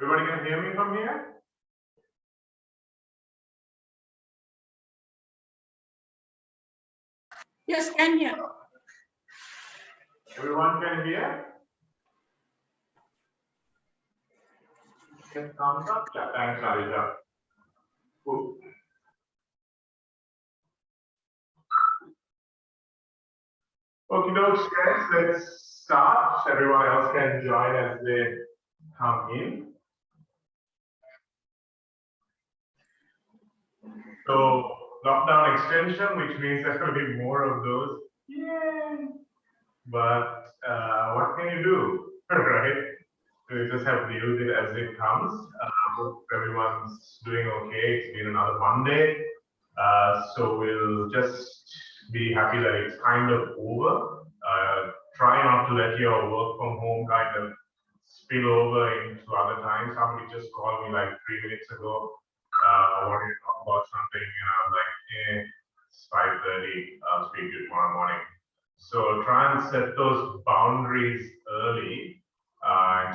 Everybody can hear me from here? Yes, can hear. Everyone can hear? Get thumbs up. Yeah, thanks, Alija. Cool. Okay, dokes, guys, let's start. Everyone else can join as they come in. So, lockdown extension, which means there will be more of those. Yay! But what can you do, right? So you just have to deal with it as it comes. Hope everyone's doing okay. It's been another Monday. So we'll just be happy that it's kind of over. Try not to let your work from home kind of spill over into other times. Somebody just called me like 3 minutes ago. Wanted to talk about something, and I was like, it's 5:30. I'll speak to you tomorrow morning. So try and set those boundaries early.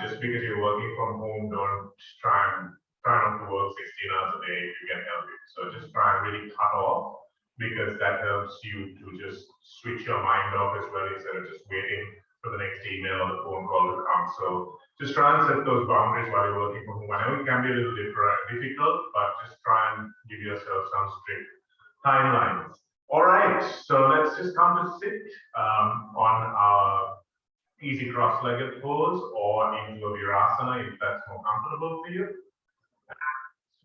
Just because you're working from home, don't try not to work 16 hours a day if you can help it. So just try and really cut off, because that helps you to just switch your mind off as well, instead of just waiting for the next email or the phone call to come. So just try and set those boundaries while you're working from home. I know it can be a little difficult, but just try and give yourself some strict timelines. All right, so let's just come to sit on our easy cross-legged pose or into a virasana if that's more comfortable for you.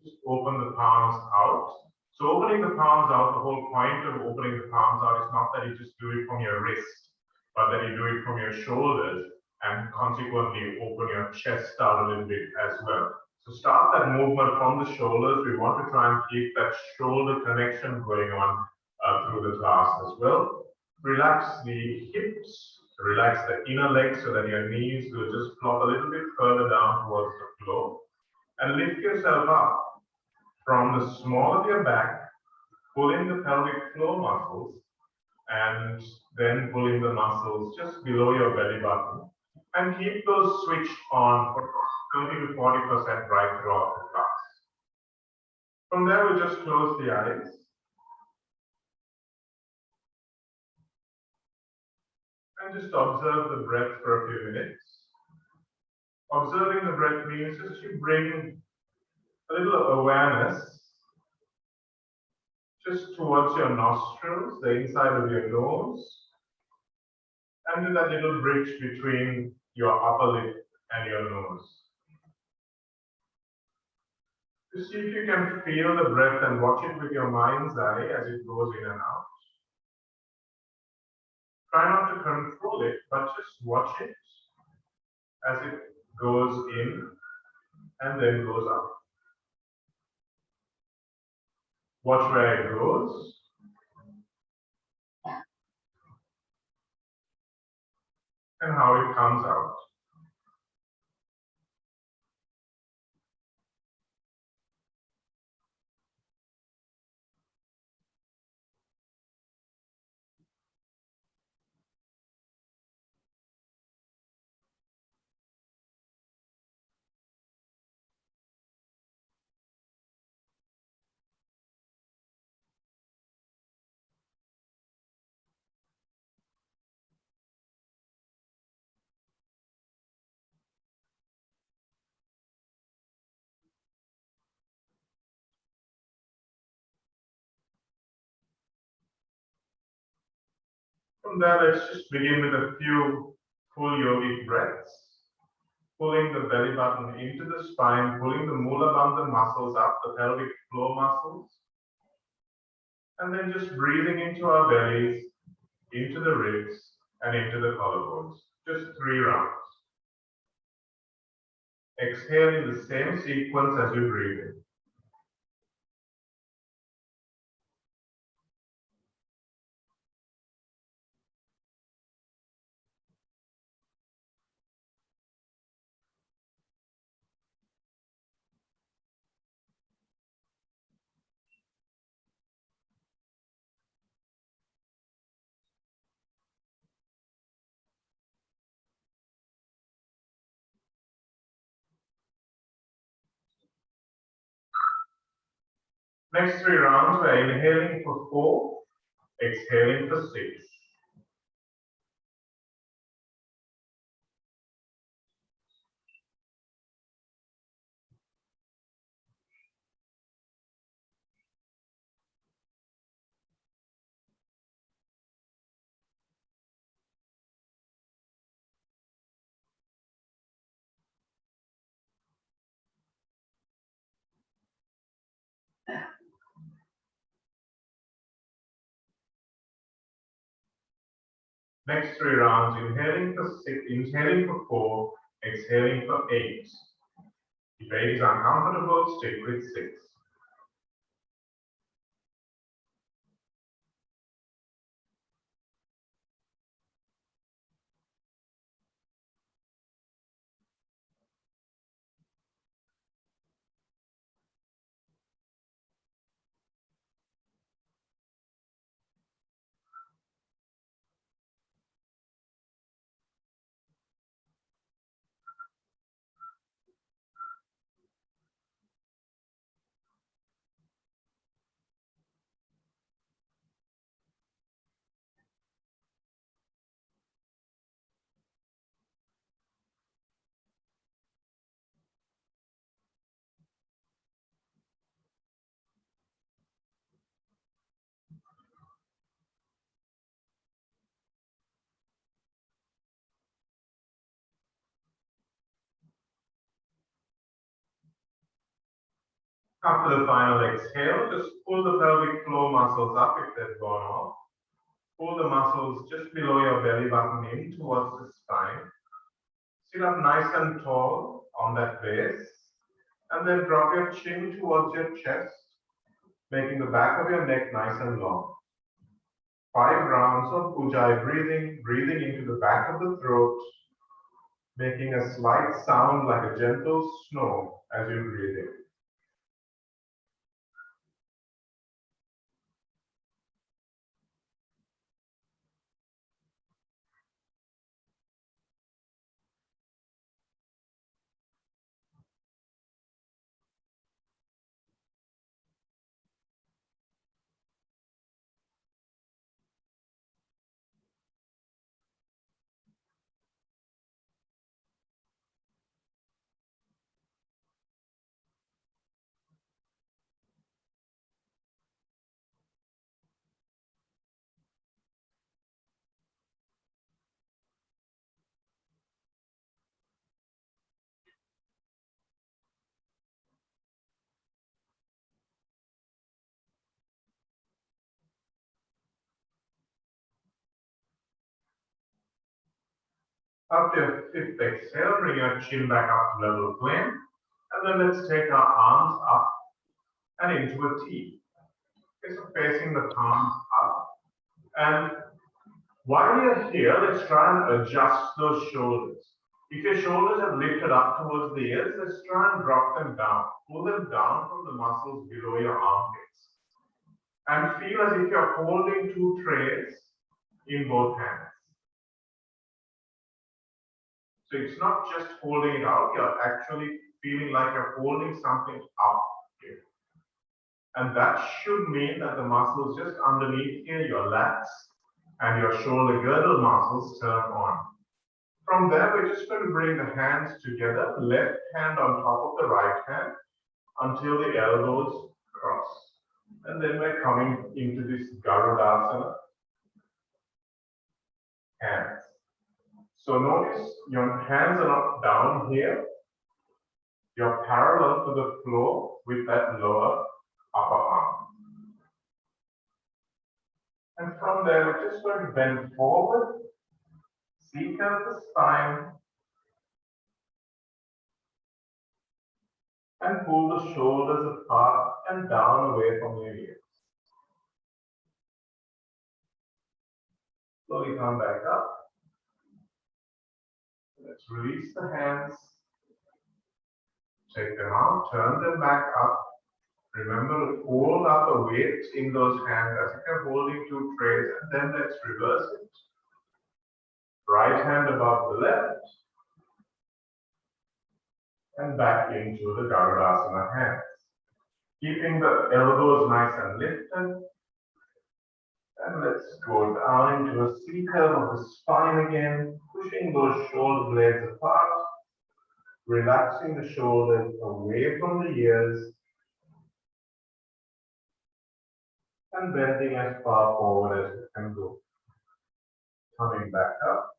Just open the palms out. So opening the palms out, the whole point of opening the palms out is not that you just do it from your wrist, but that you do it from your shoulders, and consequently open your chest out a little bit as well. So start that movement from the shoulders. We want to try and keep that shoulder connection going on through the class as well. Relax the hips, relax the inner legs so that your knees will just flop a little bit further down towards the floor. And lift yourself up from the small of your back, pulling the pelvic floor muscles, and then pulling the muscles just below your belly button. And keep those switched on for 30 to 40% right throughout the class. From there, we just close the eyes. And just observe the breath for a few minutes. Observing the breath means just you bring a little awareness just towards your nostrils, the inside of your nose, and to that little bridge between your upper lip and your nose. To see if you can feel the breath and watch it with your mind's eye as it goes in and out. Try not to control it, but just watch it as it goes in and then goes out. Watch where it goes. And how it comes out. From there, let's just begin with a few full yogic breaths. Pulling the belly button into the spine, pulling the Mula Bandha muscles up, the pelvic floor muscles. And then just breathing into our bellies, into the ribs, and into the collarbones. Just 3 rounds. Exhale in the same sequence as you breathe in. Next 3 rounds, we're inhaling for 4, exhaling for 6. Next 3 rounds, inhaling for 6, inhaling for 4, exhaling for 8. If 8 is uncomfortable, stick with 6. After the final exhale, just pull the pelvic floor muscles up if they've gone off. Pull the muscles just below your belly button in towards the spine. Sit up nice and tall on that base. And then drop your chin towards your chest, making the back of your neck nice and long. 5 rounds of Ujjayi breathing, breathing into the back of the throat, making a slight sound like a gentle snore as you breathe in. After your 5th exhale, bring your chin back up to level plane. And then let's take our arms up and into a T. Okay, so facing the palms up. And while you're here, let's try and adjust those shoulders. If your shoulders have lifted up towards the ears, let's try and drop them down. Pull them down from the muscles below your armpits. And feel as if you're holding 2 trays in both hands. So it's not just holding it out, you're actually feeling like you're holding something up here. And that should mean that the muscles just underneath here, your lats and your shoulder girdle muscles turn on. From there, we're just going to bring the hands together, left hand on top of the right hand until the elbows cross. And then we're coming into this Garudasana, hands. So notice your hands are not down here. You're parallel to the floor with that lower upper arm. And from there, we're just going to bend forward, seek out the spine, and pull the shoulders apart and down away from your ears. Slowly come back up. Let's release the hands. Take them out, turn them back up. Remember to hold up a weight in those hands as if you're holding 2 trays, and then let's reverse it. Right hand above the left, and back into the Garudasana hands. Keeping the elbows nice and lifted. And let's go down into a C curve of the spine again, pushing those shoulder blades apart, relaxing the shoulders away from the ears, and bending as far forward as you can go. Coming back up,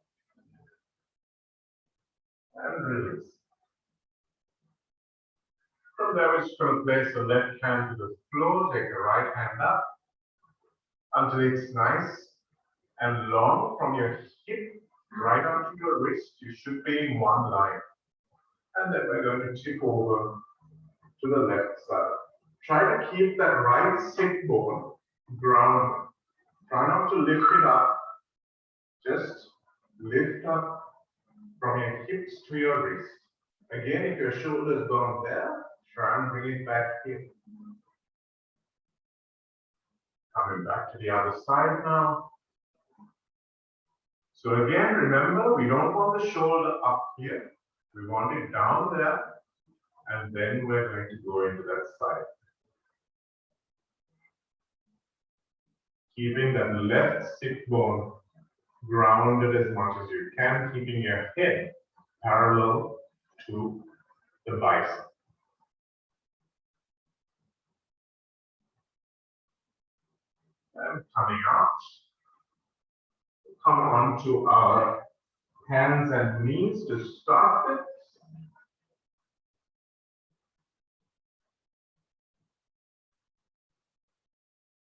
and release. From there, we're just going to place the left hand to the floor, take the right hand up until it's nice and long from your hip right onto your wrist. You should be in one line. And then we're going to tip over to the left side. Try to keep that right sit bone grounded. Try not to lift it up. Just lift up from your hips to your wrist. Again, if your shoulder's gone there, try and bring it back here. Coming back to the other side now. So again, remember, we don't want the shoulder up here. We want it down there. And then we're going to go into that side. Keeping that left sit bone grounded as much as you can, keeping your head parallel to the bicep. And coming out, come on to our hands and knees to start with.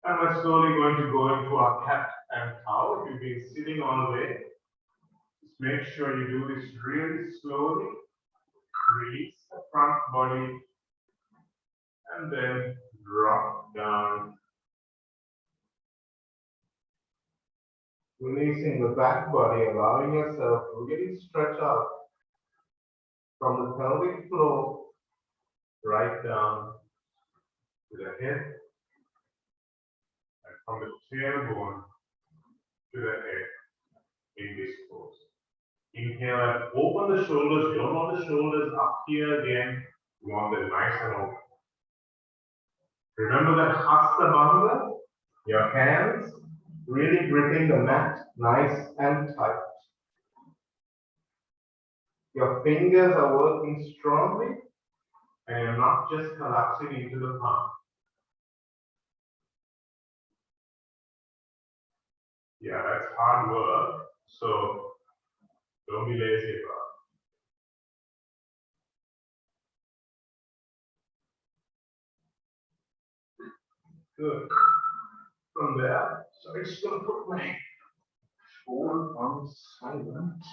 And we're slowly going to go into our cat and cow. If you've been sitting all day, just make sure you do this really slowly. Release the front body and then drop down. Releasing the back body, allowing yourself to really stretch out from the pelvic floor right down to the head. And from the tailbone to the head in this pose. Inhale and open the shoulders. You don't want the shoulders up here again. You want them nice and open. Remember that Hasta Bandha? Your hands really gripping the mat nice and tight. Your fingers are working strongly and you're not just collapsing into the palm. Yeah, that's hard work, so don't be lazy about it. Good. From there, so I'm just going to put my phone on silent.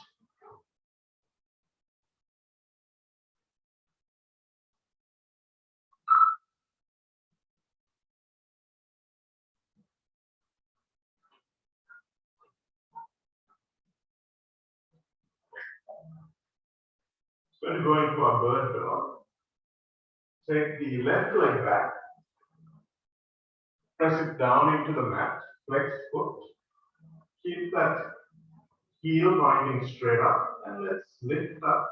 So going to go into our bird dog. Take the left leg back. Press it down into the mat. Flex foot. Keep that heel pointing straight up. And let's lift up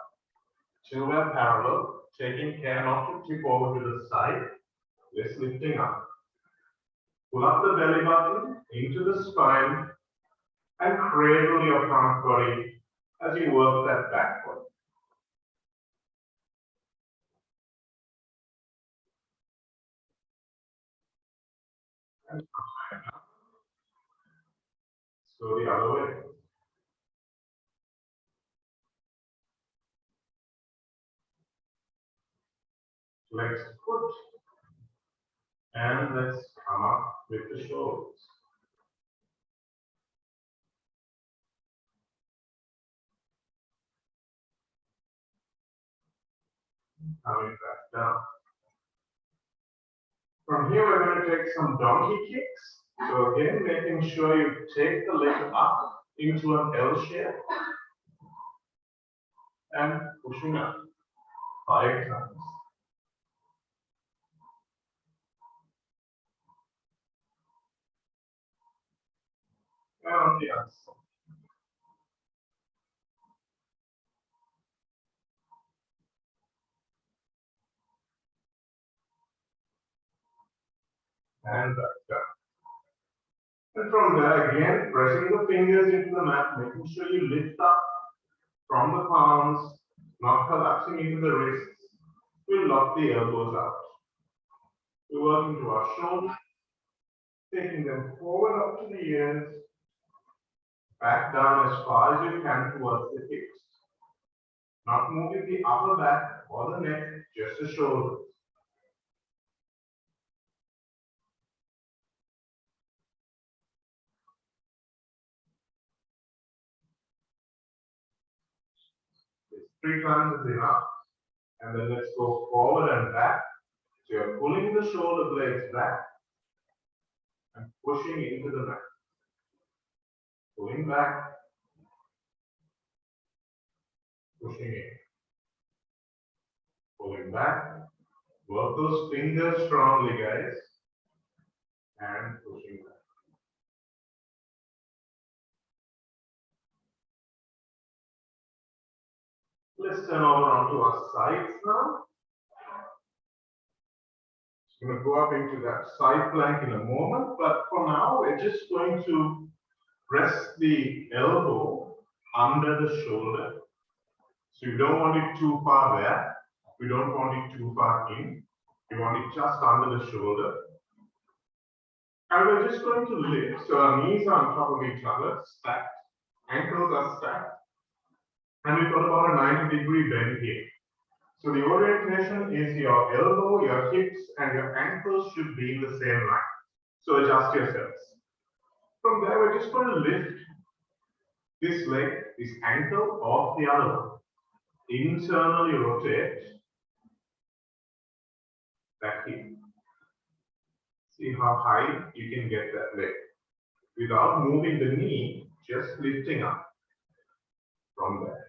till we're parallel. Taking care not to tip over to the side. Just lifting up. Pull up the belly button into the spine. And cradle your front body as you work that back body. And so the other way. Flex foot. And let's come up with the shoulders. Coming back down. From here, we're going to take some donkey kicks. So again, making sure you take the leg up into an L shape and pushing up 5 times. And on the other side. and back down. And from there again, pressing the fingers into the mat, making sure you lift up from the palms, not collapsing into the wrists. We'll lock the elbows out. We're working to our shoulders, taking them forward up to the ears, back down as far as you can towards the hips. Not moving the upper back or the neck, just the shoulders. This 3 times is enough. And then let's go forward and back. So you're pulling the shoulder blades back and pushing into the mat. Pulling back, pushing in. Pulling back. Work those fingers strongly, guys. And pushing back. Let's turn over onto our sides now. I'm going to go up into that side plank in a moment, but for now, we're just going to press the elbow under the shoulder. So you don't want it too far there. We don't want it too far in. You want it just under the shoulder. And we're just going to lift. So our knees are on top of each other, stacked. Ankles are stacked. And we've got about a 90-degree bend here. So the orientation is your elbow, your hips, and your ankles should be in the same line. So adjust yourselves. From there, we're just going to lift this leg, this ankle off the other one. Internally rotate that hip. See how high you can get that leg without moving the knee, just lifting up from there.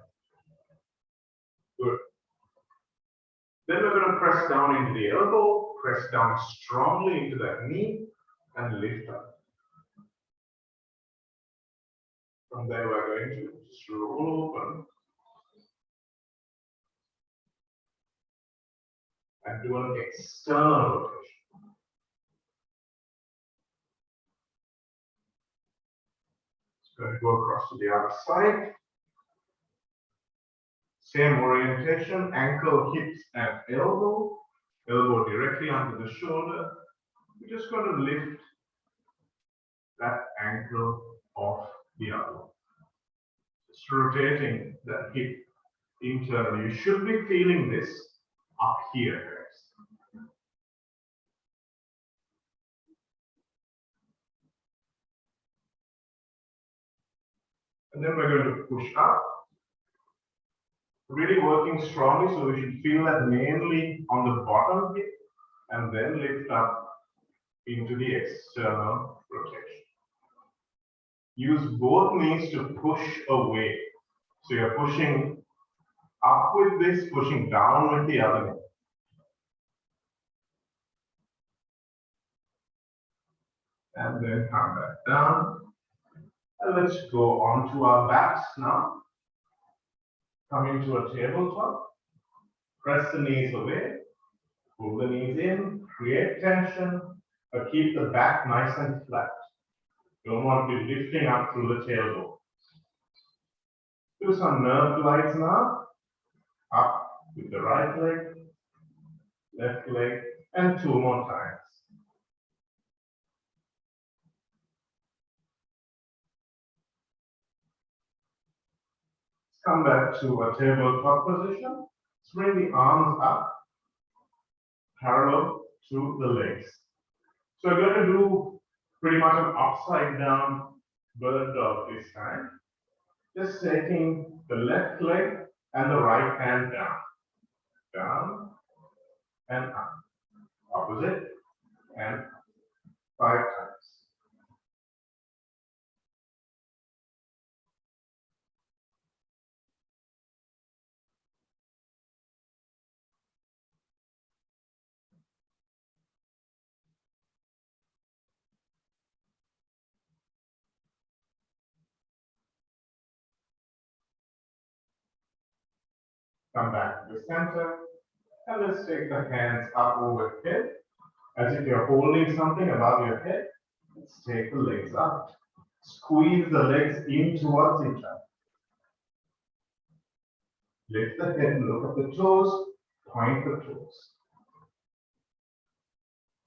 Good. Then we're going to press down into the elbow, press down strongly into that knee, and lift up. From there, we're going to just roll open and do an external rotation. It's going to go across to the other side. Same orientation, ankle, hips, and elbow. Elbow directly under the shoulder. We're just going to lift that ankle off the other one. Just rotating that hip internally. You should be feeling this up here, guys. And then we're going to push up. Really working strongly, so we should feel that mainly on the bottom hip, and then lift up into the external rotation. Use both knees to push away. So you're pushing up with this, pushing down with the other knee. And then come back down. And let's go onto our backs now. Coming to a tabletop. Press the knees away. Pull the knees in. Create tension. But keep the back nice and flat. Don't want to be lifting up through the tailbone. Do some nerve glides now. Up with the right leg, left leg, and 2 more times. Let's come back to a tabletop position. Let's bring the arms up, parallel to the legs. So we're going to do pretty much an upside down bird dog this time. Just taking the left leg and the right hand down. Down and up. Opposite and 5 times. Come back to the center, and let's take the hands up overhead As if you're holding something above your head. Let's take the legs out. Squeeze the legs in towards each other. Lift the head, look at the toes, point the toes.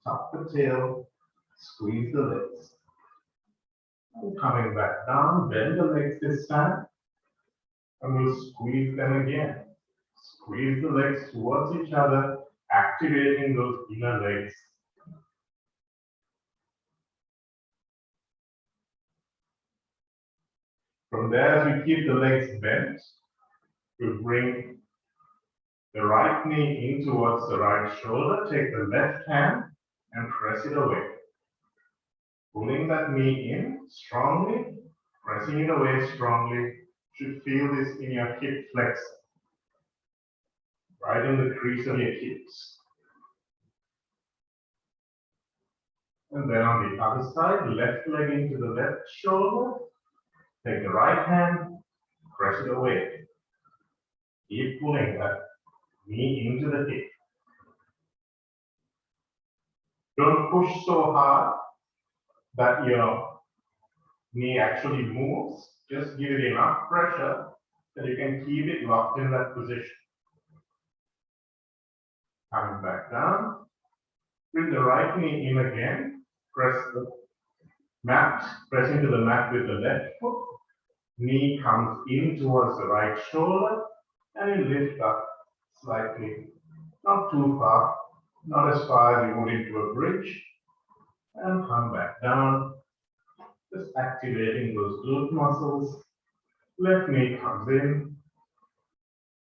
Tuck the tail, squeeze the legs. And coming back down, bend the legs this time. And we'll squeeze them again. Squeeze the legs towards each other, activating those inner legs. From there, as we keep the legs bent, we bring the right knee in towards the right shoulder. Take the left hand and press it away. Pulling that knee in strongly, pressing it away strongly. You should feel this in your hip flexor, right in the crease of your hips. And then on the other side, left leg into the left shoulder. Take the right hand, press it away. Keep pulling that knee into the hip. Don't push so hard that your knee actually moves. Just give it enough pressure that you can keep it locked in that position. Coming back down. Bring the right knee in again. Press the mat, press into the mat with the left foot. Knee comes in towards the right shoulder and you lift up slightly. Not too far, not as far as you would into a bridge. And come back down. Just activating those glute muscles. Left knee comes in.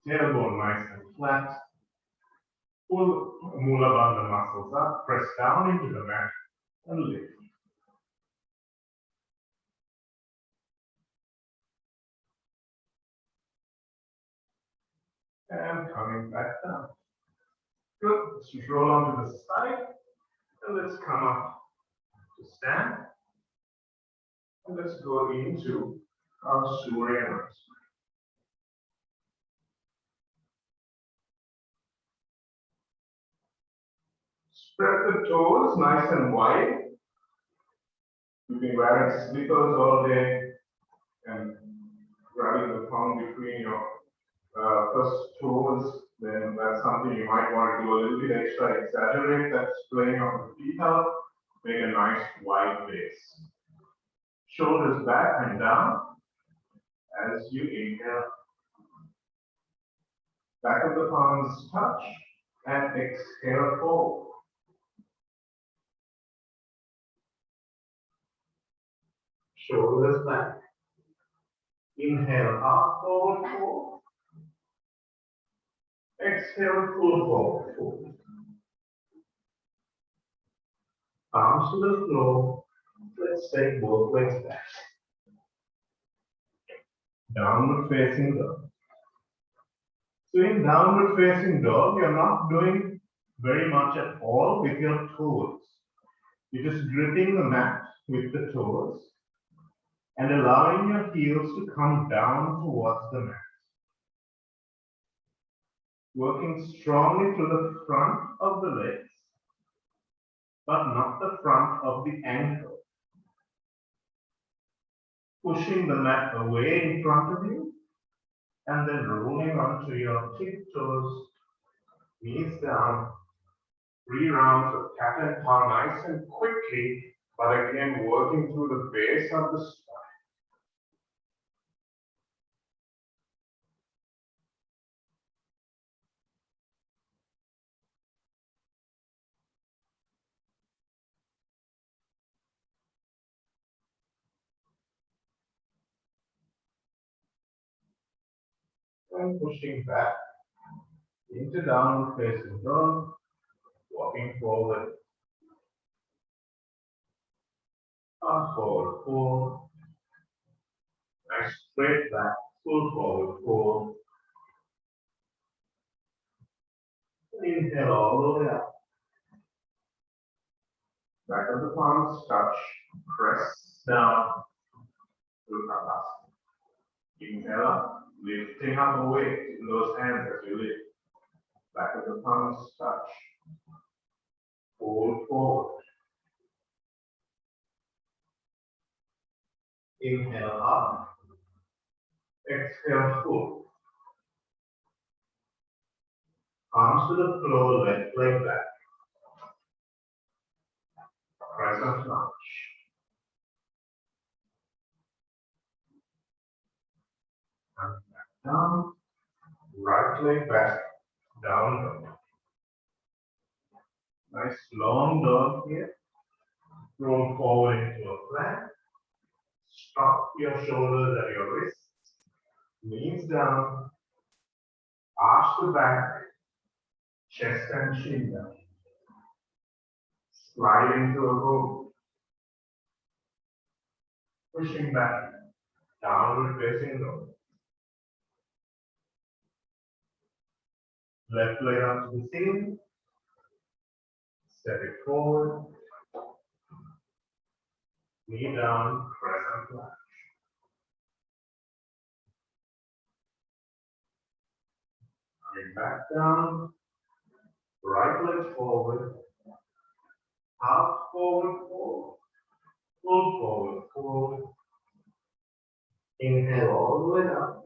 Tailbone nice and flat. Pull Mula Bandha muscles up. Press down into the mat and lift. And coming back down. Good. Let's just roll onto the side. And let's come up to stand. And let's go into our Surya Namaskar. Spread the toes nice and wide. You've been wearing slippers all day and grabbing the thumb between your first toes, then that's something you might want to do a little bit extra, exaggerate that playing of the feet out, make a nice wide base. Shoulders back and down as you inhale. Back of the palms touch and exhale forward. Shoulders back. Inhale up, forward, forward. Exhale, full forward, forward. Arms to the floor. Let's take both legs back. Downward facing dog. So in downward facing dog, you're not doing very much at all with your toes. You're just gripping the mat with the toes and allowing your heels to come down towards the mat. Working strongly through the front of the legs, but not the front of the ankle. Pushing the mat away in front of you and then rolling onto your tiptoes, knees down, 3 rounds of cat and paw nice and quickly, but again working through the base of the spine. And pushing back into downward facing dog, walking forward, up forward 4, nice straight back, full forward 4. Inhale all the way up. Back of the palms touch, press down to Uttanasana. Inhale up, lifting up the weight in those hands as you lift. Back of the palms touch. Fold forward. Inhale up. Exhale full. Arms to the floor, left leg back. Crescent lunge. And back down. Right leg back. Down dog. Nice long dog here. Roll forward into a plank. Stop your shoulders at your wrists. Knees down. Arch the back. Chest and chin down. Slide into a roll. Pushing back. Downward facing dog. Left leg up to the ceiling. Step it forward. Knee down, crescent lunge. Coming back down. Right leg forward. Half forward, forward. Full forward, forward. Inhale all the way up.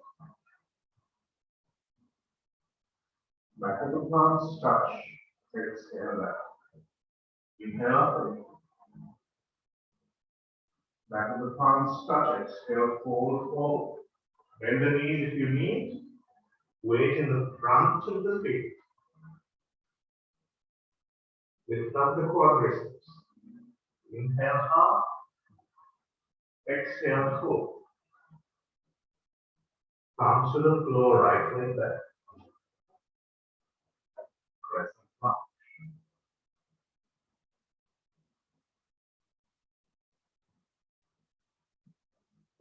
Back of the palms touch. Exhale out. Inhale up. Back of the palms touch. Exhale forward, forward. Bend the knees if you need. Weight in the front of the feet. Lift up the quadriceps. Inhale up. Exhale full. Palms to the floor, right leg back. Crescent lunge.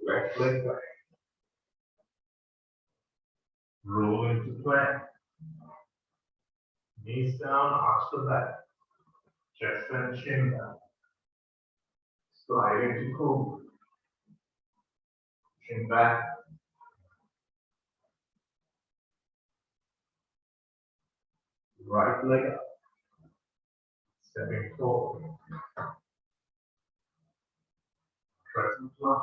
Left leg back. Roll into plank. Knees down, arch the back. Chest and chin down. Slide into cobra. Chin back. Right leg up. Stepping forward. Crescent lunge.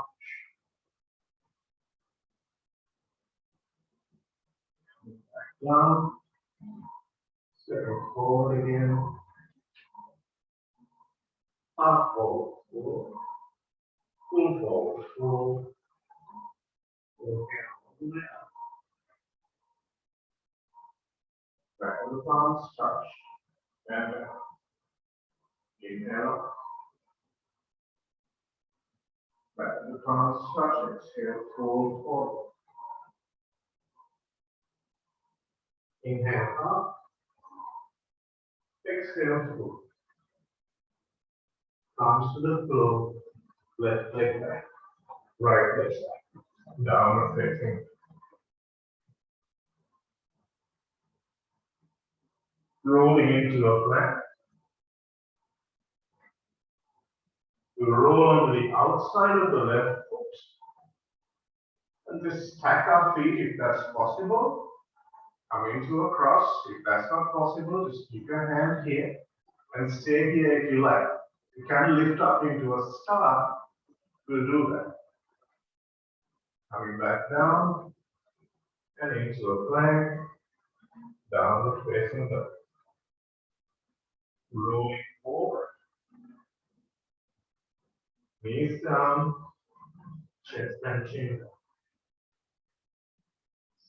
Back down. Stepping forward again. Half forward, forward. Full forward, forward. Inhale. Back of the palms touch. And down. Inhale. Back of the palms touch. Exhale. Fold forward. Inhale up. Exhale full. Palms to the floor. Left leg back. Right leg back. Downward facing. Rolling into a plank. We roll on the outside of the left foot. And just stack our feet if that's possible. Come into a cross. If that's not possible, just keep your hand here and stay here if you like. You can lift up into a star. We'll do that. Coming back down and into a plank. Downward facing dog. Rolling forward. Knees down. Chest and chin down.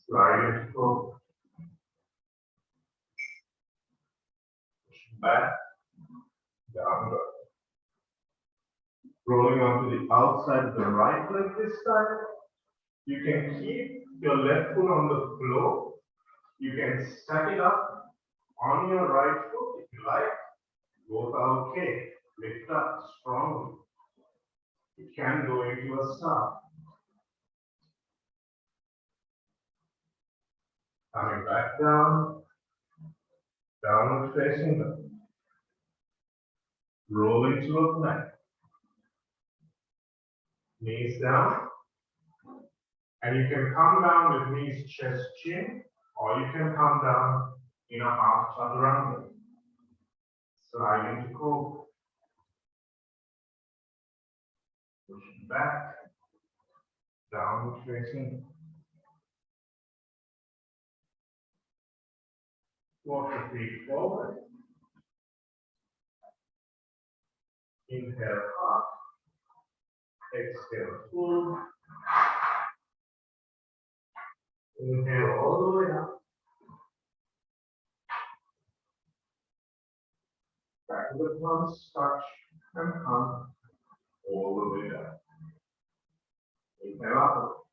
Slide into forward. Back, down dog. Rolling onto the outside of the right leg this time. You can keep your left foot on the floor. You can stack it up on your right foot if you like. Both are okay. Lift up strongly. You can go into a star. Coming back down. Downward facing dog. Roll into a plank. Knees down. And you can come down with knees, chest, chin, or you can come down in a half chaturanga. Slide into cobra. Push back. Downward facing. Walk the feet forward. Inhale up. Exhale full. Inhale all the way up. Back to the palms, touch and come all the way down. Inhale up.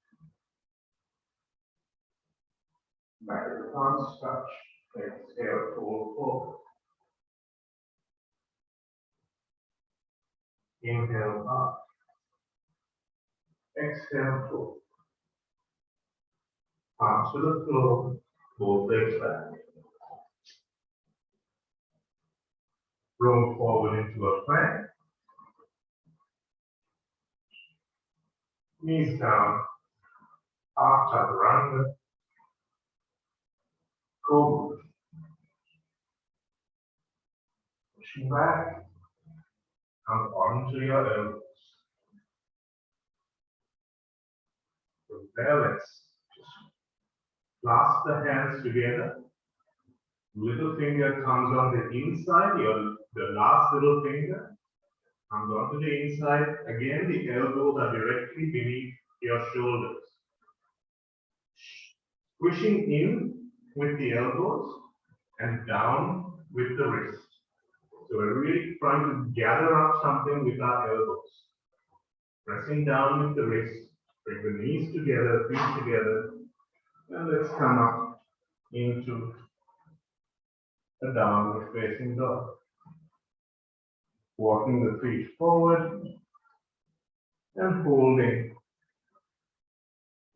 Back to the palms, touch. Exhale, pull forward. Inhale up. Exhale, pull. Palms to the floor, both legs back. Roll forward into a plank. Knees down, half chaturanga. Cobra. Pushing back, come onto your elbows. From there, let's just clasp the hands together. Little finger comes on the inside, the last little finger comes onto the inside. Again, the elbows are directly beneath your shoulders. Pushing in with the elbows and down with the wrist. So we're really trying to gather up something with our elbows. Pressing down with the wrist, bring the knees together, feet together, and let's come up into a downward facing dog. Walking the feet forward and holding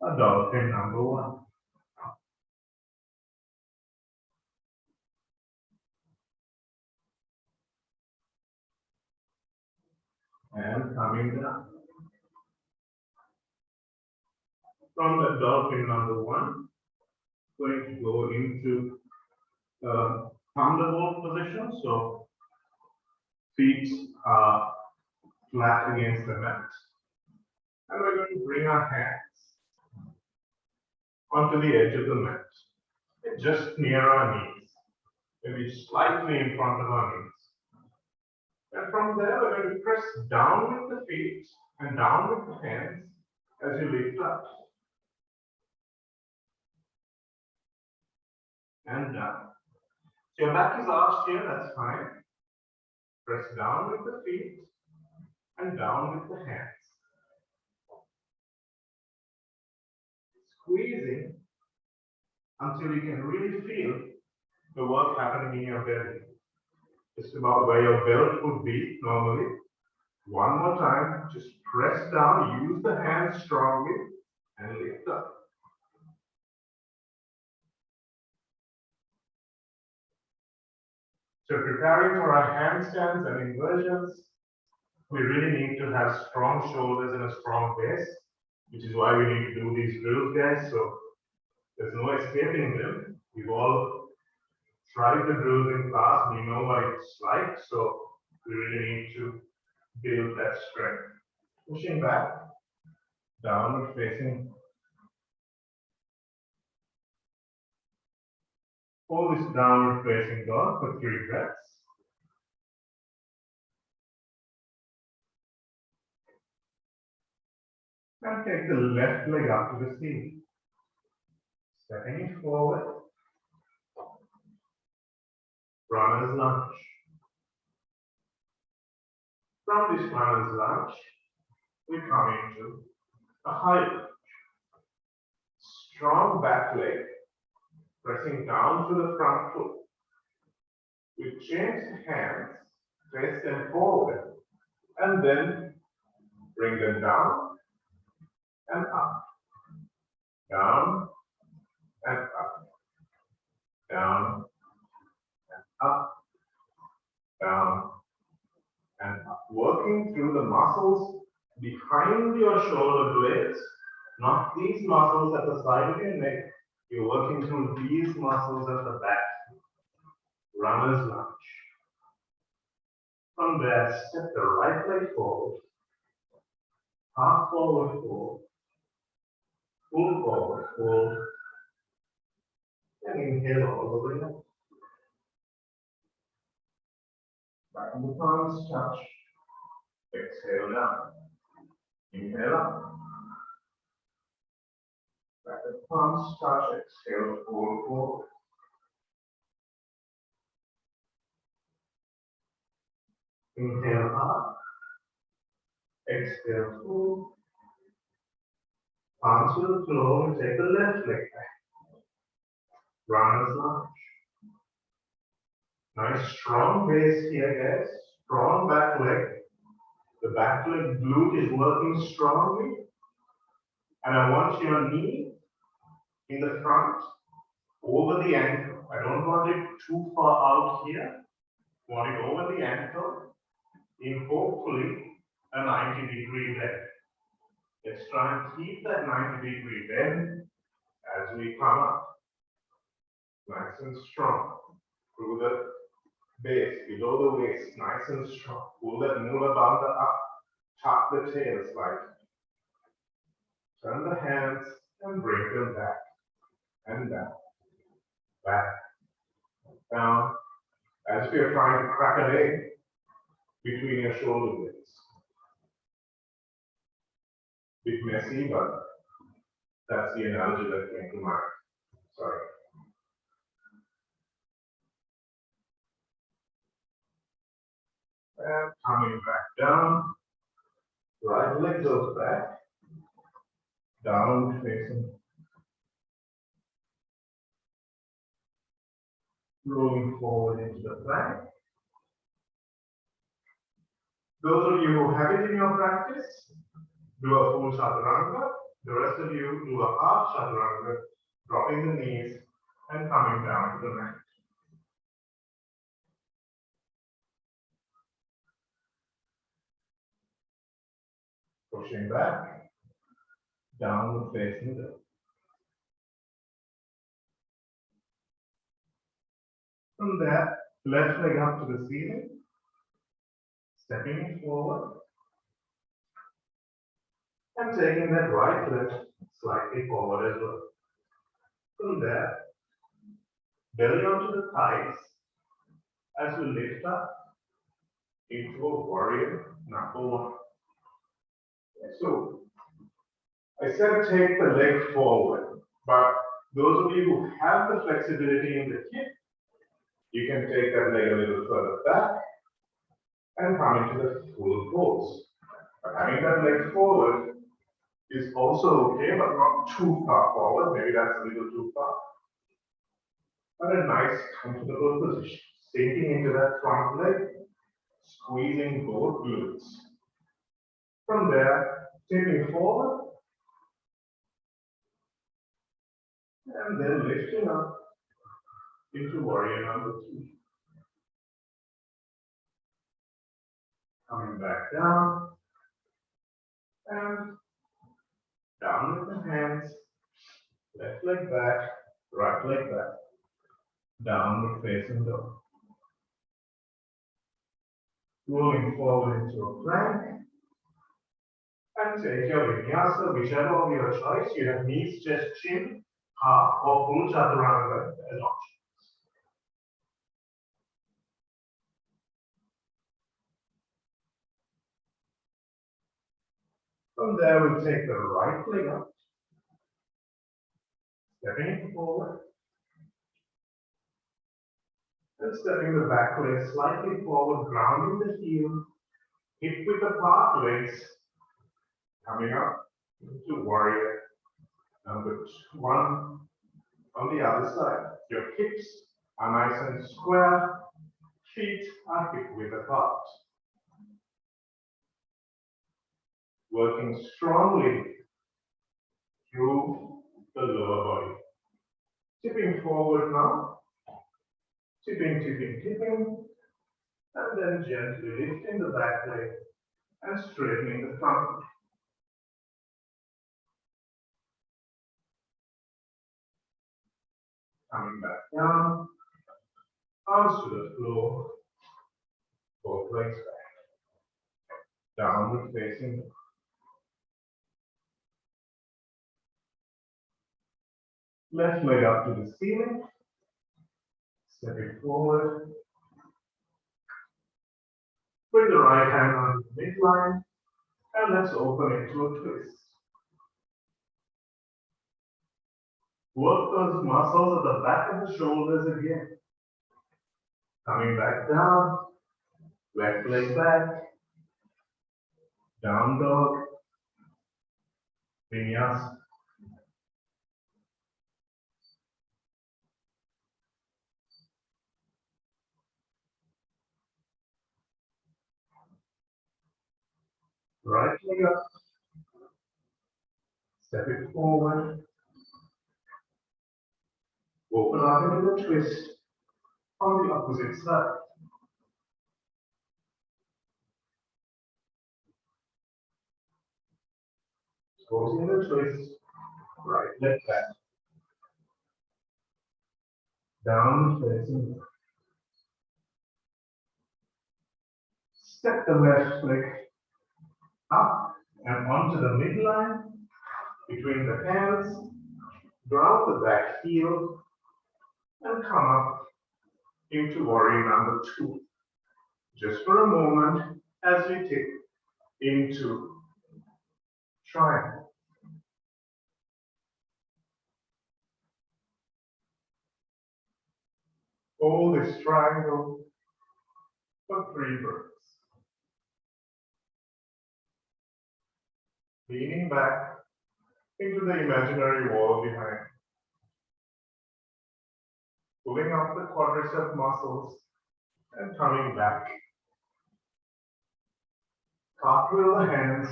a dolphin number one. And coming down. From the dolphin number one, going to go into thunderbolt position. So feet are flat against the mat. And we're going to bring our hands onto the edge of the mat, just near our knees, maybe slightly in front of our knees. And from there, we're going to press down with the feet and down with the hands as you lift up. And down. So your back is arched here, that's fine. Press down with the feet and down with the hands. Squeezing until you can really feel the work happening in your belly. Just about where your belt would be normally. One more time, just press down, use the hands strongly, and lift up. So preparing for our handstands and inversions, we really need to have strong shoulders and a strong base, which is why we need to do these drills, guys. So there's no escaping them. We've all tried the drills in class, we know what it's like, so we really need to build that strength. Pushing back, downward facing. Hold this downward facing dog for 3 breaths. And take the left leg up to the ceiling. Stepping it forward. Runner's lunge. From this runner's lunge, we come into a high lunge. Strong back leg, pressing down to the front foot. We change the hands, face them forward, and then bring them down and up. Down and up. Down and up. Down and up. Working through the muscles behind your shoulder blades, not these muscles at the side of your neck. You're working through these muscles at the back. Runner's lunge. From there, step the right leg forward, half forward fold, full forward fold, and inhale all the way up. Back on the palms, touch. Exhale down. Inhale up. Back on the palms, touch. Exhale, fold forward. Inhale up. Exhale, fold. Palms to the floor and take the left leg back. Runner's lunge. Nice strong base here, guys. Strong back leg. The back leg glute is working strongly. And I want your knee in the front, over the ankle. I don't want it too far out here. I want it over the ankle in hopefully a 90-degree bend. Let's try and keep that 90-degree bend as we come up. Nice and strong. Through the base, below the waist, nice and strong. Pull that Mula Bandha up. Tuck the tail slightly. Turn the hands and bring them back. And down. Back. Down. As if you're trying to crack an egg between your shoulder blades. Bit messy, but that's the analogy that came to mind. Sorry. And coming back down. Right leg goes back. Downward facing. Rolling forward into the plank. Those of you who have it in your practice, do a full chaturanga. The rest of you do a half chaturanga, dropping the knees and coming down to the mat. Pushing back, downward facing dog. From there, left leg up to the ceiling, stepping forward, and taking that right leg slightly forward as well. From there, belly onto the thighs as we lift up into a warrior number one. So, I said take the leg forward, but those of you who have the flexibility in the hip, you can take that leg a little further back and come into the full pose. But having that leg forward is also okay, but not too far forward. Maybe that's a little too far. But a nice, comfortable position. Sinking into that front leg, squeezing both glutes. From there, tipping forward, and then lifting up into warrior number two. Coming back down, and down with the hands, left leg back, right leg back, downward facing dog. Rolling forward into a plank, and take your vinyasa, whichever of your choice. You have knees, chest, chin, half or full chaturanga as options. From there, we'll take the right leg up, stepping forward, and stepping the back leg slightly forward, grounding the heel, hip width apart legs, coming up into warrior number one. On the other side, your hips are nice and square, feet are hip width apart. Working strongly through the lower body. Tipping forward now, tipping, tipping, tipping, and then gently lifting the back leg and straightening the front leg. Coming back down, arms to the floor, Both legs back. Downward facing. Left leg up to the ceiling. Step it forward. Bring the right hand on the midline. And let's open into a twist. Work those muscles at the back of the shoulders again. Coming back down. Left leg back. Down dog. Vinyasa. Right leg up. Step it forward. Open up into the twist on the opposite side. Closing the twist. Right leg back. Down facing. Step the left leg up and onto the midline between the hands. Ground the back heel and come up into warrior number 2. Just for a moment as we take into triangle. Hold this triangle for 3 breaths. Leaning back into the imaginary wall behind. Pulling up the quadricep muscles and coming back. Cartwheel the hands,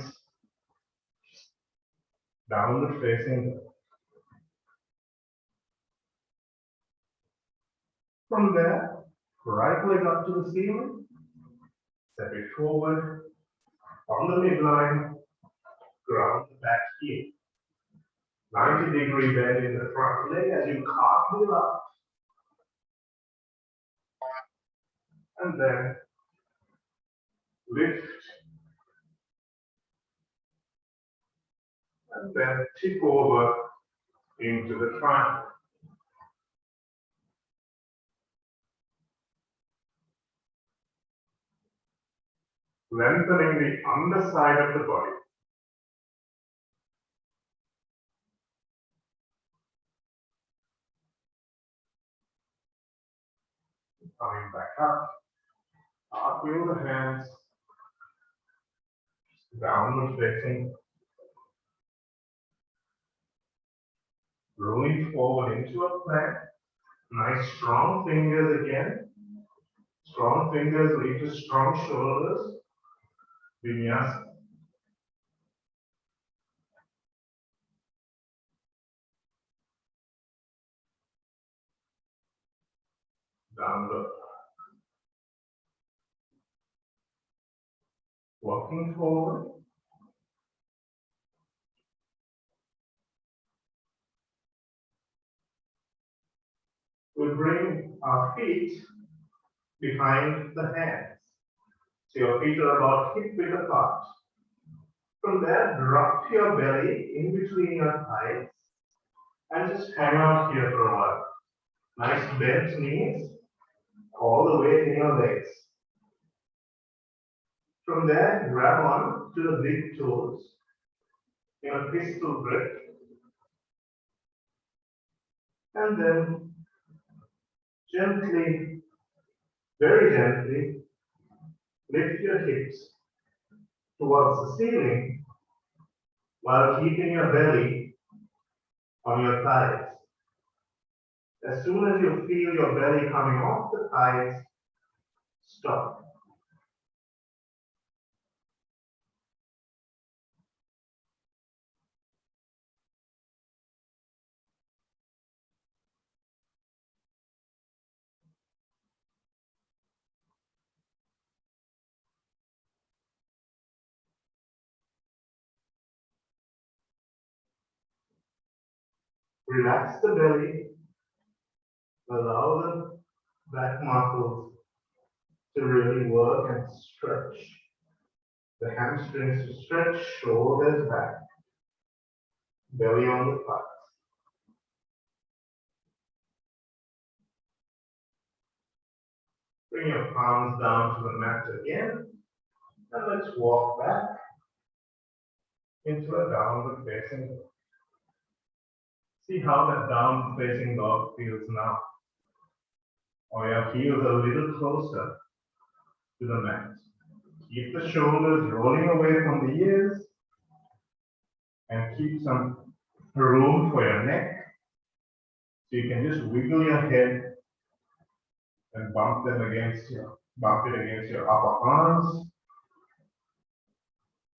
downward facing. From there, right leg up to the ceiling, step it forward, on the midline, ground the back heel. 90-degree bend in the front leg as you cartwheel up. And then lift. And then tip over into the triangle. Lengthening the underside of the body. Coming back up. Cartwheel the hands. Downward facing. Rolling forward into a plank. Nice strong fingers again. Strong fingers lead to strong shoulders. Vinyasa. Down dog. Walking forward. We bring our feet behind the hands. So your feet are about hip width apart. From there, drop your belly in between your thighs and just hang out here for a while. Nice bent knees, all the way in your legs. From there, grab on to the big toes in a pistol grip. And then gently, very gently, lift your hips towards the ceiling while keeping your belly on your thighs. As soon as you feel your belly coming off the thighs, stop. Relax the belly, allow the back muscles to really work and stretch the hamstrings, to stretch shoulders back, belly on the thighs. Bring your palms down to the mat again, and let's walk back into a downward facing dog. See how that downward facing dog feels now. Or your heels a little closer to the mat. Keep the shoulders rolling away from the ears and keep some room for your neck. So you can just wiggle your head and bump it against your upper arms.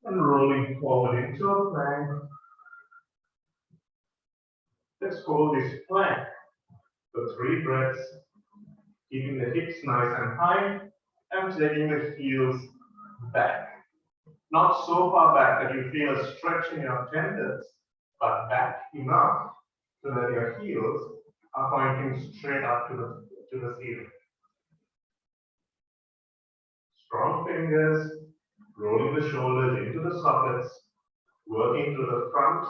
And rolling forward into a plank. Let's hold this plank for 3 breaths, keeping the hips nice and high and taking the heels back. Not so far back that you feel a stretch in your tendons, but back enough so that your heels are pointing straight up to the ceiling. Strong fingers, rolling the shoulders into the sockets, working to the front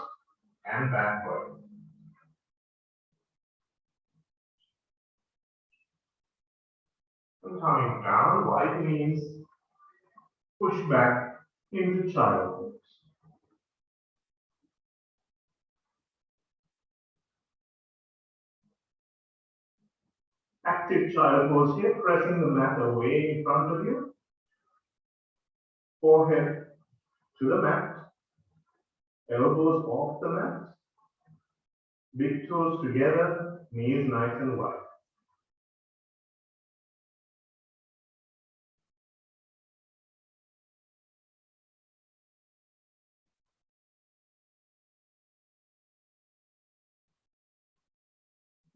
and backward. And coming down, wide knees, push back into child pose. Active child pose here, pressing the mat away in front of you. Forehead to the mat, elbows off the mat, big toes together, knees nice and wide.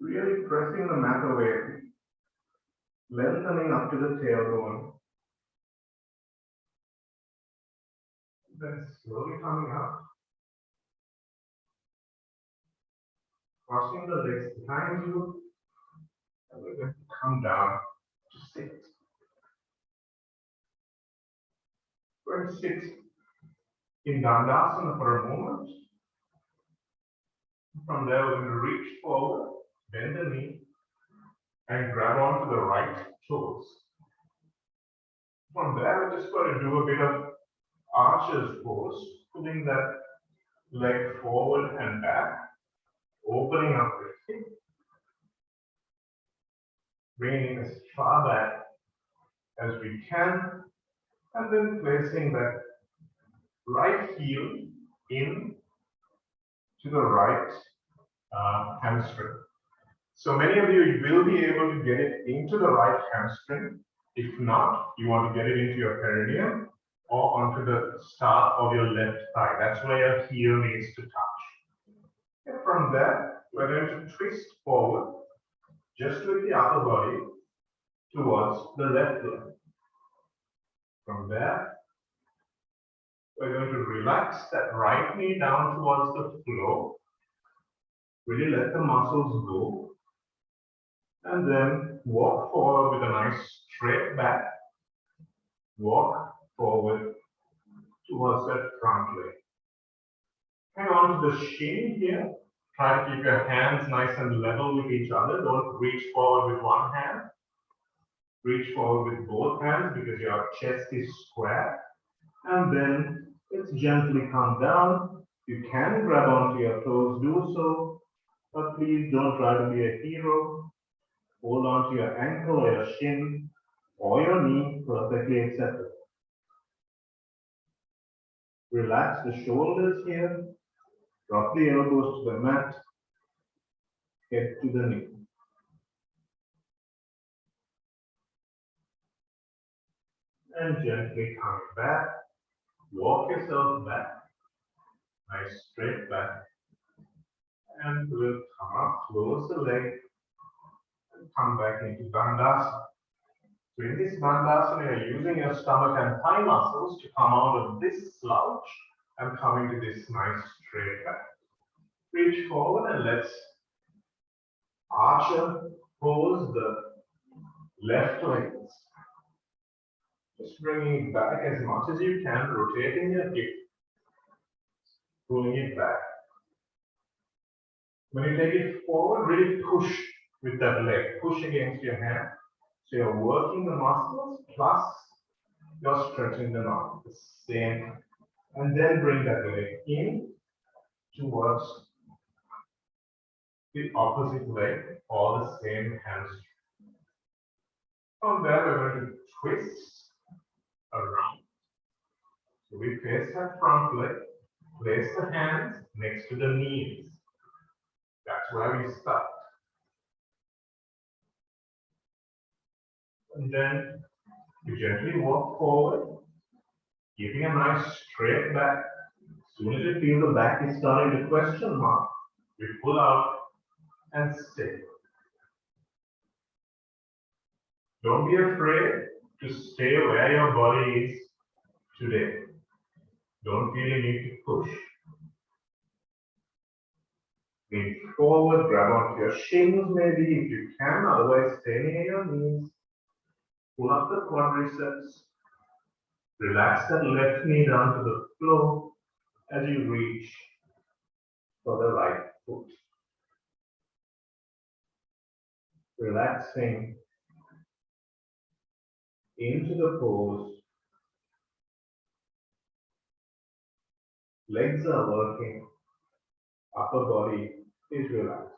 Really pressing the mat away, lengthening up to the tailbone. Then slowly coming up. Crossing the legs behind you. And we're going to come down to sit. We're going to sit in Dandasana for a moment. From there, we're going to reach forward, bend the knee, and grab onto the right toes. From there, we're just going to do a bit of archer's pose, pulling that leg forward and back, opening up the hip, bringing it as far back as we can, and then placing that right heel in to the right hamstring. So many of you will be able to get it into the right hamstring. If not, you want to get it into your perineum or onto the start of your left thigh. That's where your heel needs to touch. And from there, we're going to twist forward, just with the upper body, towards the left leg. From there, we're going to relax that right knee down towards the floor. Really let the muscles go. And then walk forward with a nice straight back. Walk forward towards that front leg. Hang on to the shin here. Try to keep your hands nice and level with each other. Don't reach forward with one hand. Reach forward with both hands because your chest is square. And then let's gently come down. You can grab onto your toes, do so. But please don't try to be a hero. Hold on to your ankle or your shin or your knee, perfectly acceptable. Relax the shoulders here. Drop the elbows to the mat. Head to the knee. And gently come back. Walk yourself back. Nice straight back. And we'll come up, close the leg, and come back into Dandasana. So in this Dandasana, you're using your stomach and thigh muscles to come out of this slouch and come into this nice straight back. Reach forward and let's archer pose the left legs. Just bringing it back as much as you can, rotating your hip, pulling it back. When you take it forward, really push with that leg, push against your hand. So you're working the muscles plus you're stretching them out. The same. And then bring that leg in towards the opposite leg or the same hamstring. From there, we're going to twist around. So we face that front leg, place the hands next to the knees. That's where we start. And then you gently walk forward, keeping a nice straight back. As soon as you feel the back is starting to question mark, we pull out and stay. Don't be afraid to stay where your body is today. Don't feel you need to push. Lean forward, grab onto your shins maybe if you can, otherwise stay near your knees. Pull up the quadriceps. Relax that left knee down to the floor as you reach for the right foot. Relaxing into the pose. Legs are working. Upper body is relaxed.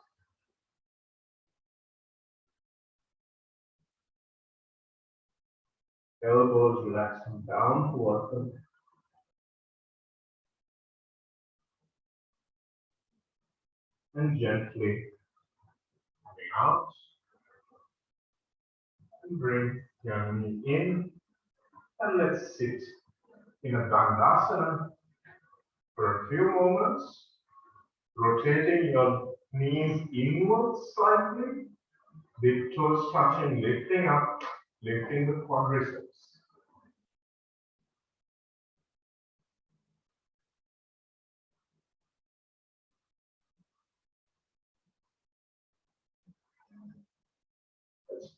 Elbows relaxing down towards them. And gently coming out. And bring your knee in. And let's sit in a Dandasana for a few moments. Rotating your knees inwards slightly. Big toes touching, lifting up, lifting the quadriceps.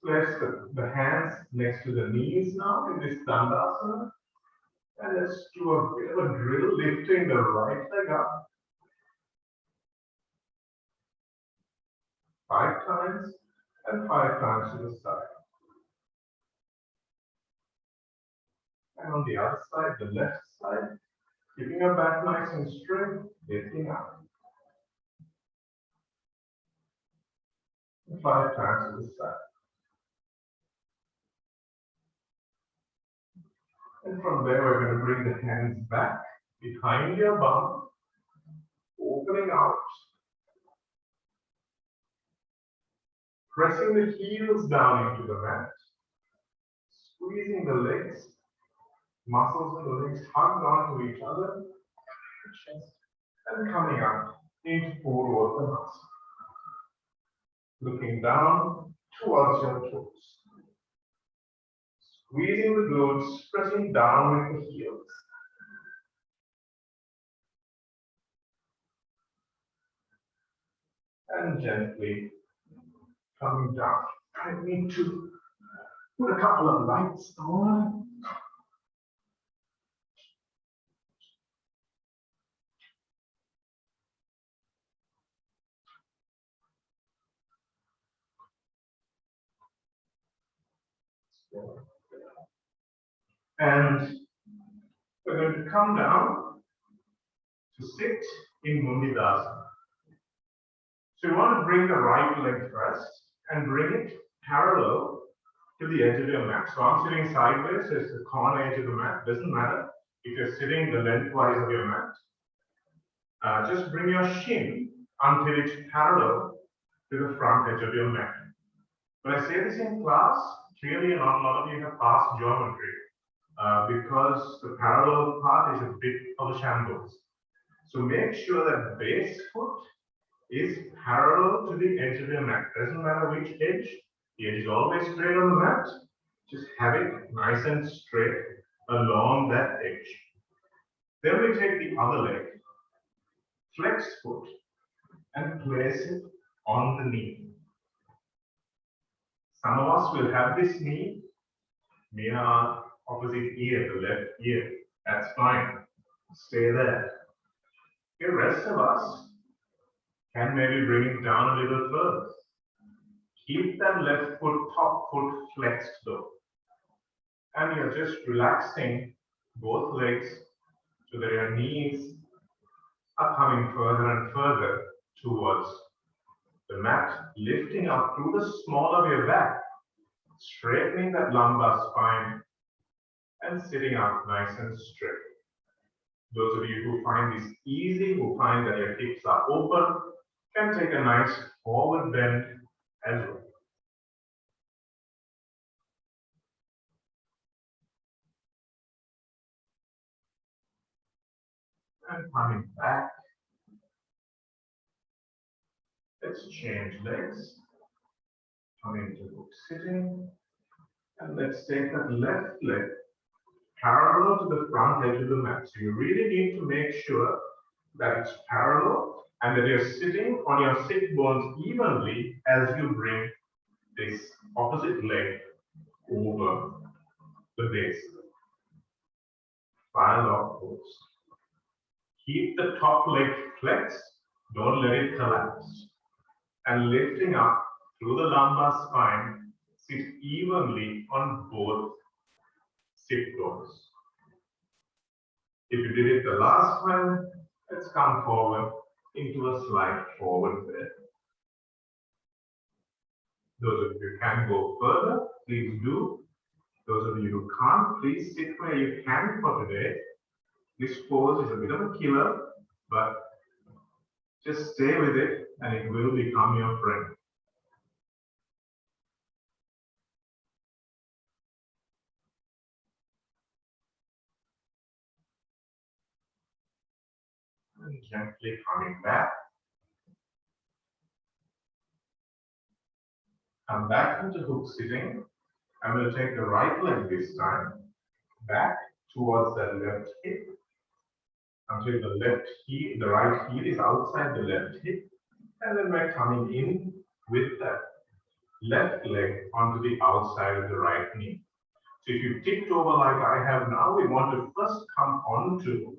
Let's place the hands next to the knees now in this Dandasana. And let's do a bit of a drill, lifting the right leg up. 5 times and 5 times to the side. And on the other side, the left side, keeping your back nice and straight, lifting up. And 5 times to the side. And from there, we're going to bring the hands back behind your bum, opening out. Pressing the heels down into the mat. Squeezing the legs. Muscles in the legs hugged onto each other. And coming up into Purvottanasana. Looking down towards your toes. Squeezing the glutes, pressing down with the heels. And gently coming down. I need to put a couple of lights on. And we're going to come down to sit in Mundidasana. So you want to bring the right leg first and bring it parallel to the edge of your mat. So I'm sitting sideways, so it's the corner edge of the mat. Doesn't matter if you're sitting the lengthwise of your mat. Just bring your shin until it's parallel to the front edge of your mat. When I say this in class, clearly not a lot of you have passed geometry because the parallel part is a bit of a shambles. So make sure that base foot is parallel to the edge of your mat. Doesn't matter which edge, the edge is always straight on the mat. Just have it nice and straight along that edge. Then we take the other leg, flex foot, and place it on the knee. Some of us will have this knee near our opposite ear, the left ear. That's fine. Stay there. The rest of us can maybe bring it down a little further. Keep that left foot, top foot flexed though. And you're just relaxing both legs so that your knees are coming further and further towards the mat, lifting up through the small of your back, straightening that lumbar spine and sitting up nice and straight. Those of you who find this easy, who find that your hips are open, can take a nice forward bend as well. And coming back, let's change legs. Coming to book sitting, and let's take that left leg parallel to the front edge of the mat. So you really need to make sure that it's parallel and that you're sitting on your sit bones evenly as you bring this opposite leg over the base. File off pose. Keep the top leg flexed, don't let it collapse. And lifting up through the lumbar spine, sit evenly on both sit bones. If you did it the last time, let's come forward into a slight forward bend. Those of you who can go further, please do. Those of you who can't, please sit where you can for today. This pose is a bit of a killer, but just stay with it and it will become your friend. And gently coming back. Come back into hook sitting. I'm going to take the right leg this time back towards that left hip until the left heel, the right heel is outside the left hip, and then we're coming in with that left leg onto the outside of the right knee. So if you tipped over like I have now, we want to first come onto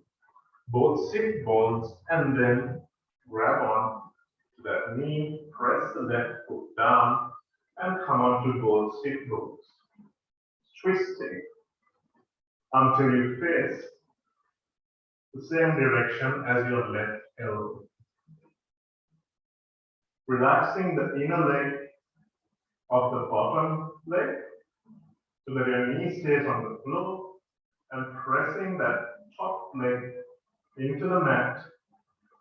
both sit bones and then grab on to that knee, press the left foot down, and come onto both sit bones. Twisting until you face the same direction as your left elbow. Relaxing the inner leg of the bottom leg so that your knee stays on the floor and pressing that top leg into the mat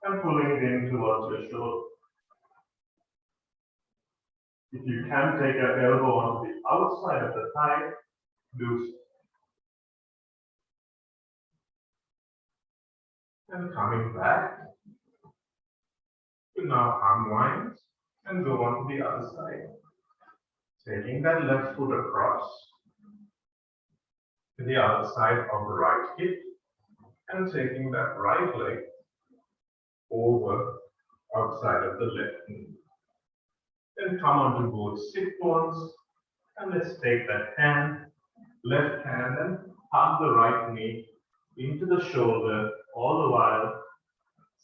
and pulling it in towards your shoulder. If you can take your elbow on the outside of the thigh, do so. And coming back, you now unwind and go on to the other side. Taking that left foot across to the other side of the right hip and taking that right leg over outside of the left knee. Then come onto both sit bones and let's take that hand, left hand, and hug the right knee into the shoulder, all the while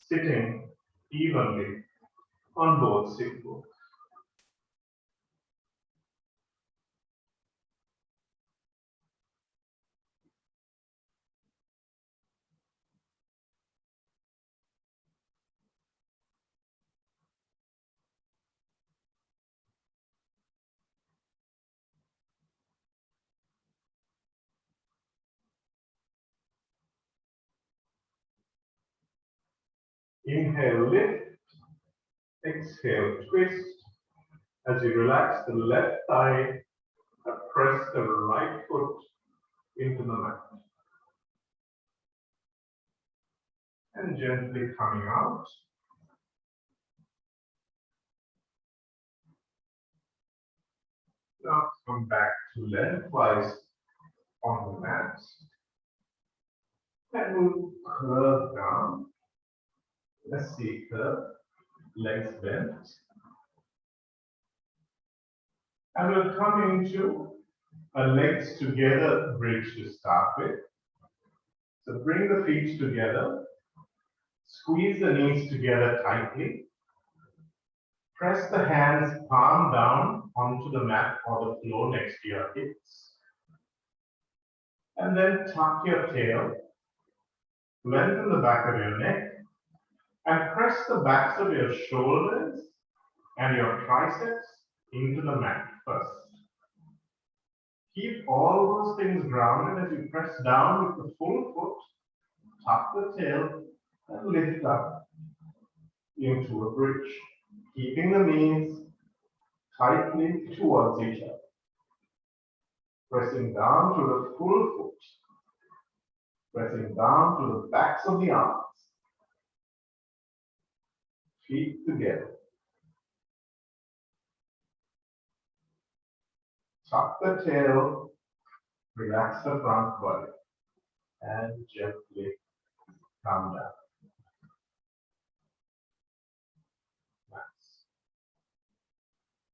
sitting evenly on both sit bones. Inhale, lift. Exhale, twist. As you relax the left thigh, press the right foot into the mat. And gently coming out. Now come back to lengthwise on the mat. And we'll curve down. Let's see, curve, legs bent. And we'll come into A legs together bridge to start with. So bring the feet together. Squeeze the knees together tightly. Press the hands palm down onto the mat or the floor next to your hips. And then tuck your tail. Lengthen the back of your neck. And press the backs of your shoulders and your triceps into the mat first. Keep all those things grounded as you press down with the full foot, tuck the tail, and lift up into a bridge, keeping the knees tightly towards each other. Pressing down to the full foot, pressing down to the backs of the arms, feet together. Tuck the tail, relax the front body, and gently come down. Nice.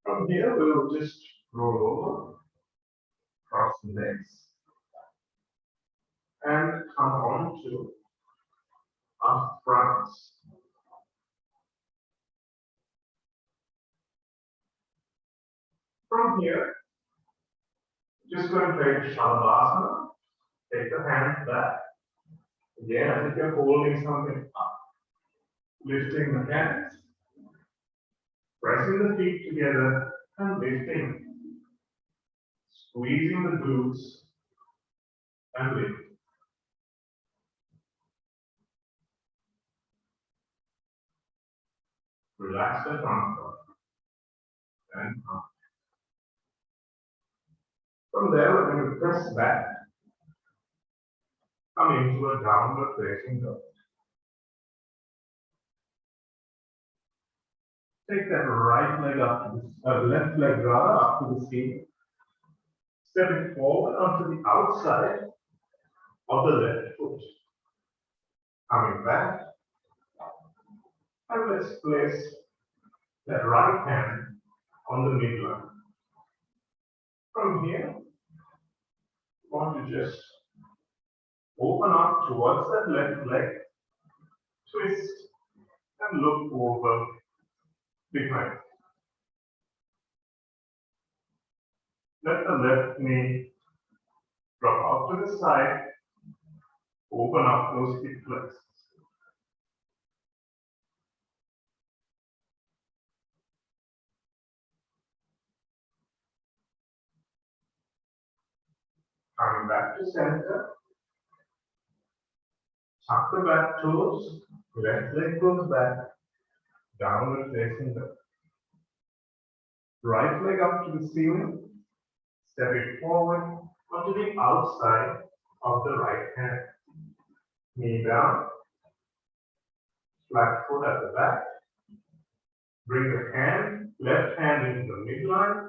From here, we'll just roll over, cross the legs, and come on to our fronts. From here, just going to create Shavasana. Take the hands back. Again, as if you're holding something up. Lifting the hands. Pressing the feet together and lifting. Squeezing the glutes and lift. Relax the front body and up. From there, we're going to press back. Come into a downward facing dog. Take that right leg up to the left leg rather up to the ceiling. Step it forward onto the outside of the left foot. Coming back. And let's place that right hand on the midline. From here, we want to just open up towards that left leg, twist, and look over behind. Let the left knee drop out to the side, open up those hip flexors. Coming back to center, tuck the back toes, left leg goes back, downward facing dog. Right leg up to the ceiling, step it forward onto the outside of the right hand. Knee down, flat foot at the back. Bring the hand, left hand into the midline,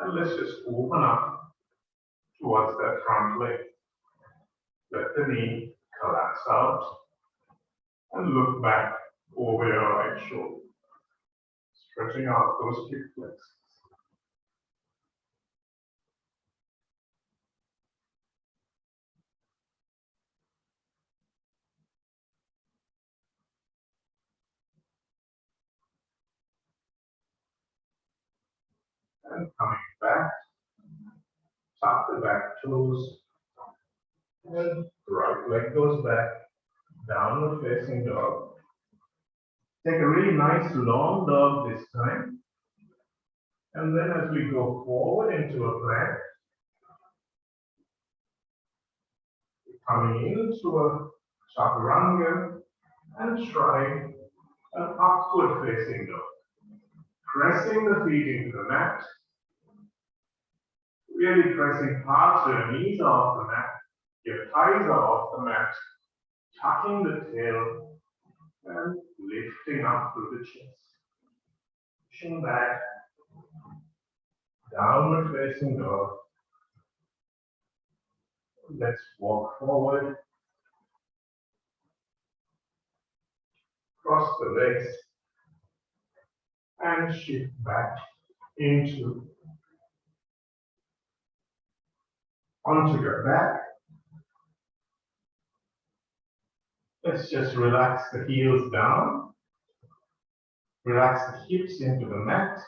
and let's just open up towards that front leg. Let the knee collapse out and look back over your right shoulder. Stretching out those hip flexors. And coming back, tuck the back toes, and right leg goes back, downward facing dog. Take a really nice long dog this time. And then as we go forward into a plank, coming into a chaturanga and try an upward facing dog. Pressing the feet into the mat, really pressing hard so your knees are off the mat, your thighs are off the mat, tucking the tail and lifting up through the chest. Pushing back, downward facing dog. Let's walk forward. Cross the legs and shift back into onto your back. Let's just relax the heels down. Relax the hips into the mat.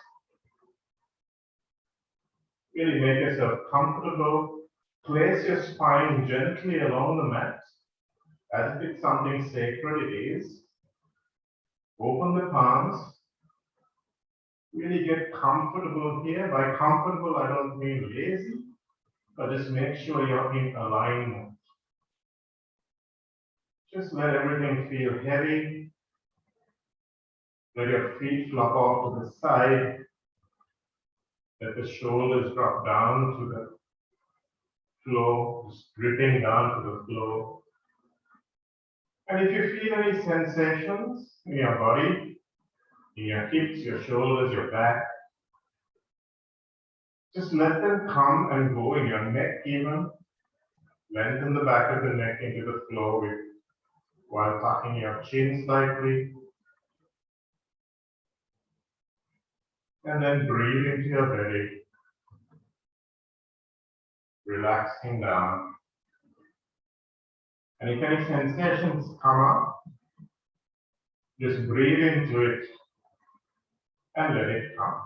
Really make yourself comfortable. Place your spine gently along the mat, as if it's something sacred it is. Open the palms. Really get comfortable here. By comfortable, I don't mean lazy, but just make sure you're in alignment. Just let everything feel heavy. Let your feet flop off to the side. Let the shoulders drop down to the floor, just dripping down to the floor. And if you feel any sensations in your body, in your hips, your shoulders, your back, just let them come and go in your neck even. Lengthen the back of the neck into the floor while tucking your chin slightly. And then breathe into your belly, relaxing down. And if any sensations come up, just breathe into it and let it come.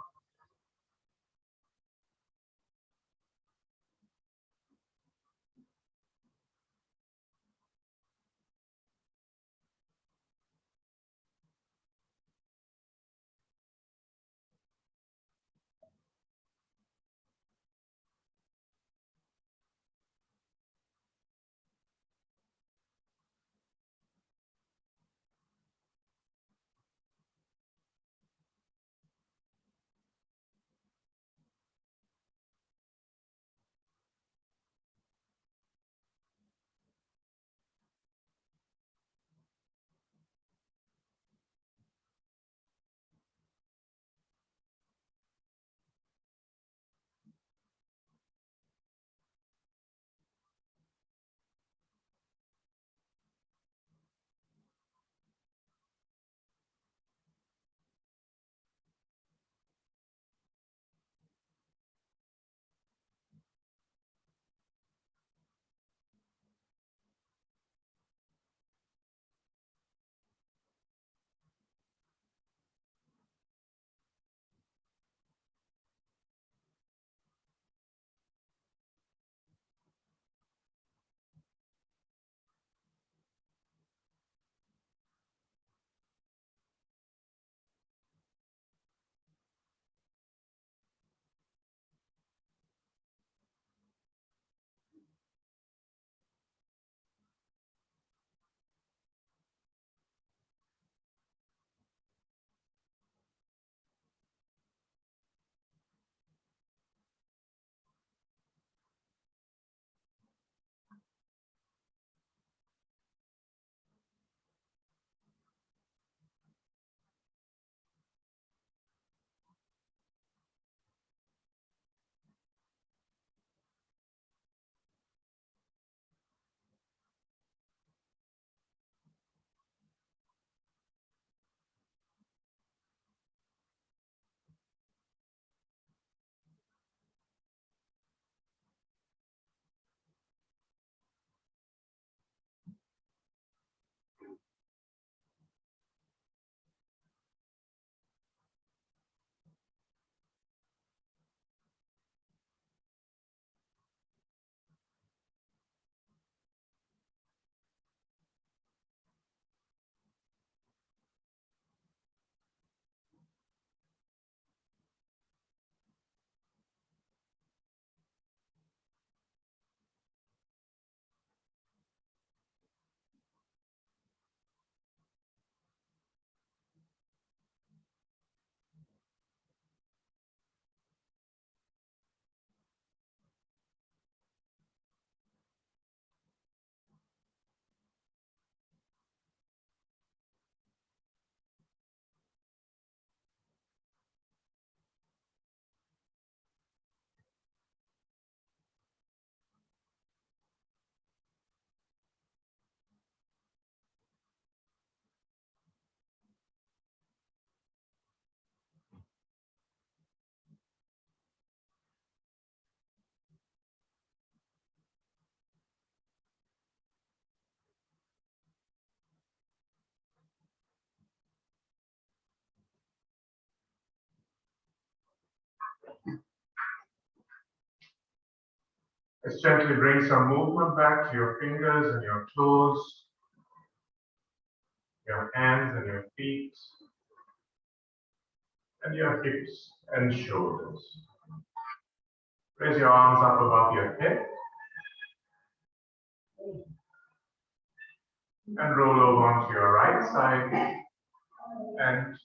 Let's gently bring some movement back to your fingers and your toes, your hands and your feet, and your hips and shoulders. Raise your arms up above your head and roll over onto your right side and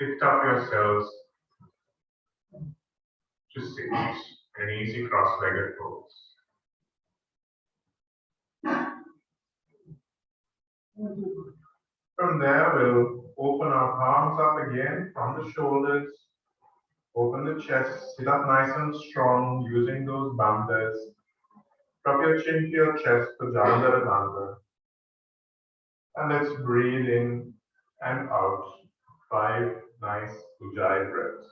lift up yourselves to sit in an easy cross-legged pose. From there, we'll open our palms up again from the shoulders, open the chest, sit up nice and strong using those bandhas. Drop your chin to your chest, Bhujanga Bandha. And let's breathe in and out. 5 nice Ujjayi breaths.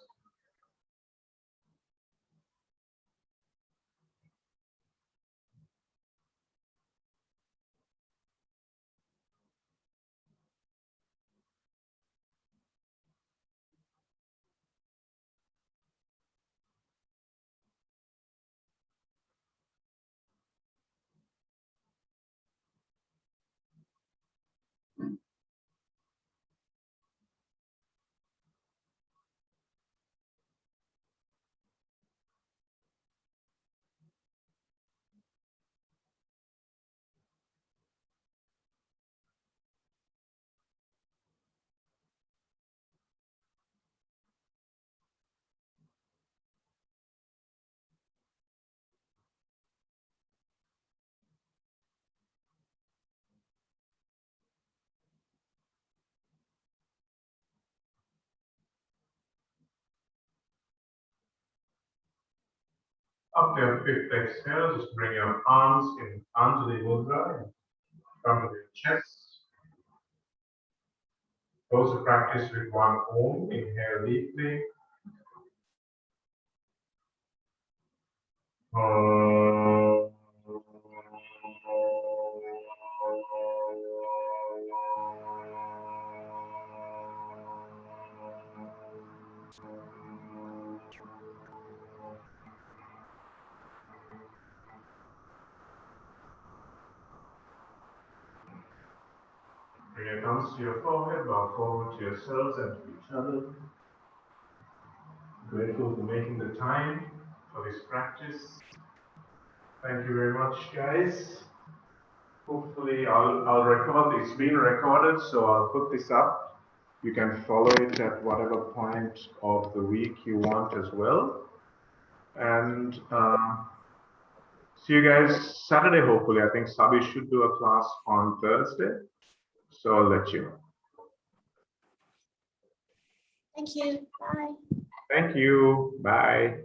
Up to your fifth exhale, just bring your arms in Anjali Mudra in front of your chest. Close the practice with one Om. Inhale deeply. Bring your thumbs to your forehead, bow forward to yourselves and to each other. Grateful for making the time for this practice. Thank you very much, guys. Hopefully, I'll record. It's being recorded, so I'll put this up. You can follow it at whatever point of the week you want as well. And see you guys Saturday, hopefully. I think Sabi should do a class on Thursday. So I'll let you know. Thank you. Bye. Thank you. Bye.